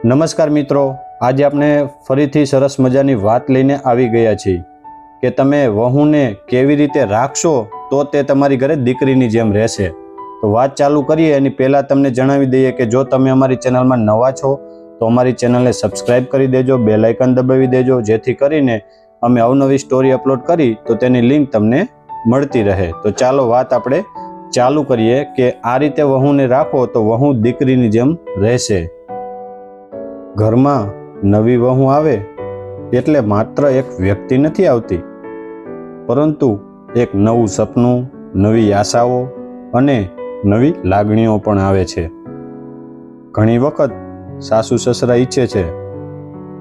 નમસ્કાર મિત્રો, આજે આપણે ફરીથી સરસ મજાની વાત લઈને આવી ગયા છીએ કે તમે વહુને કેવી રીતે રાખશો તો તે તમારી ઘરે દીકરીની જેમ રહેશે। તો વાત ચાલુ કરીએ એની પહેલાં તમને જણાવી દઈએ કે જો તમે અમારી ચેનલમાં નવા છો તો અમારી ચેનલને સબસ્ક્રાઈબ કરી દેજો, બેલ આઇકન દબાવી દેજો, જેથી કરીને અમે અવનવી સ્ટોરી અપલોડ કરી તો તેની લિંક તમને મળતી રહે। તો ચાલો વાત આપણે ચાલુ કરીએ કે આ રીતે વહુને રાખો તો વહુ દીકરીની જેમ રહેશે। ઘરમાં નવી વહુ આવે એટલે માત્ર એક વ્યક્તિ નથી આવતી, પરંતુ એક નવું સપનું, નવી આશાઓ અને નવી લાગણીઓ પણ આવે છે। ઘણી વખત સાસુ સસરા ઈચ્છે છે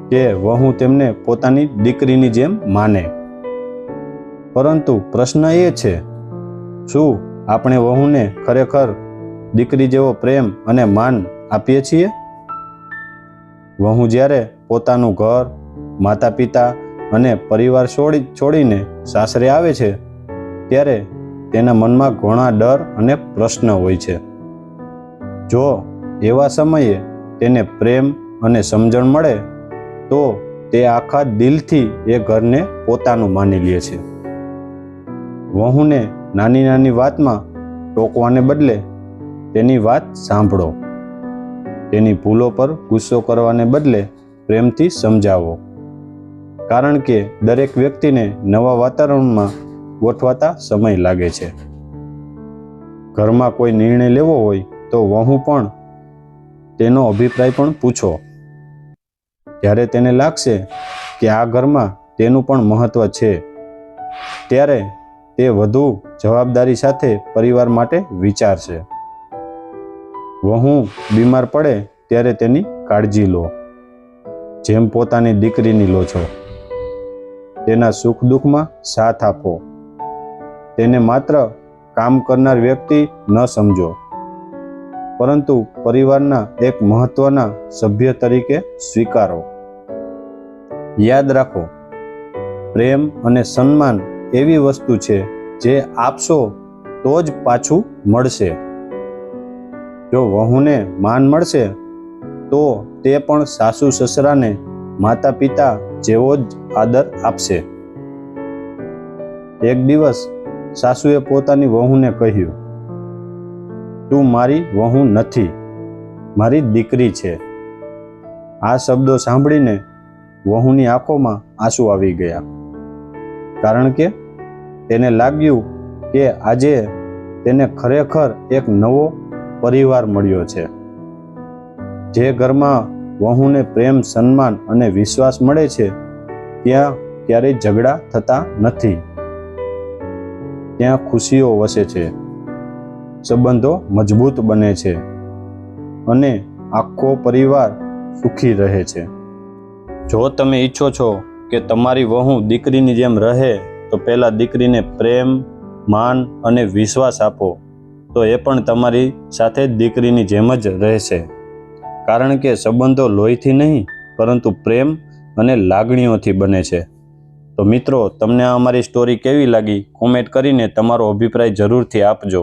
કે વહુ તેમને પોતાની દીકરીની જેમ માને, પરંતુ પ્રશ્ન એ છે, શું આપણે વહુને ખરેખર દીકરી જેવો પ્રેમ અને માન આપીએ છીએ? વહુ જ્યારે પોતાનું ઘર, માતા પિતા અને પરિવાર છોડીને સાસરે આવે છે ત્યારે તેના મનમાં ઘણા ડર અને પ્રશ્ન હોય છે। જો એવા સમયે તેને પ્રેમ અને સમજણ મળે તો તે આખા દિલથી એ ઘરને પોતાનું માની લે છે। વહુને નાની નાની વાતમાં ટોકવાને બદલે તેની વાત સાંભળો, તેની ભૂલો પર ગુસ્સો કરવાને બદલે પ્રેમથી સમજાવો, કારણ કે દરેક વ્યક્તિને નવા વાતાવરણમાં ગોઠવાતા સમય લાગે છે। ઘરમાં કોઈ નિર્ણય લેવો હોય તો વહુ પણ તેનો અભિપ્રાય પણ પૂછો। જ્યારે તેને લાગશે કે આ ઘરમાં તેનું પણ મહત્વ છે, ત્યારે તે વધુ જવાબદારી સાથે પરિવાર માટે વિચારશે। વહુ બીમાર પડે ત્યારે તેની કાળજી લો, જેમ પોતાની દીકરીની લો છો। તેના સુખ દુઃખમાં સાથ આપો, તેને માત્ર કામ કરનાર વ્યક્તિ ન સમજો, પરંતુ પરિવારના એક મહત્વના સભ્ય તરીકે સ્વીકારો। યાદ રાખો, પ્રેમ અને સન્માન એવી વસ્તુ છે જે આપશો તો જ પાછું મળશે। જો વહુને માન મળશે તો તે પણ સાસુ સસરાને માતા પિતા જેવો જ આદર આપશે। એક દિવસ સાસુએ પોતાની વહુને કહ્યું, તું મારી વહુ નથી, મારી દીકરી છે। આ શબ્દો સાંભળીને વહુની આંખોમાં આંસુ આવી ગયા, કારણ કે તેને લાગ્યું કે આજે તેને ખરેખર એક નવો પરિવાર મળ્યો છે। જે ઘરમાં વહુને પ્રેમ, સન્માન અને વિશ્વાસ મળે છે ત્યાં ક્યારેય ઝઘડા થતા નથી, ત્યાં ખુશીઓ વસે છે, સંબંધો મજબૂત બને છે અને આખો પરિવાર સુખી રહે છે। જો તમે ઈચ્છો છો કે તમારી વહુ દીકરીની જેમ રહે તો પહેલાં દીકરીને પ્રેમ, માન અને વિશ્વાસ આપો, તો એ પણ તમારી સાથે દીકરીની જેમ જ રહેશે, કારણ કે સંબંધો લોહીથી નહીં પરંતુ પ્રેમ અને લાગણીઓથી બને છે। તો મિત્રો, તમને અમારી સ્ટોરી કેવી લાગી કોમેન્ટ કરીને તમારો અભિપ્રાય જરૂરથી આપજો।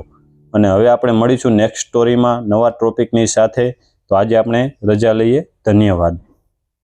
અને હવે આપણે મળીશું નેક્સ્ટ સ્ટોરીમાં નવા ટોપિકની સાથે। તો આજે આપણે રજા લઈએ, ધન્યવાદ।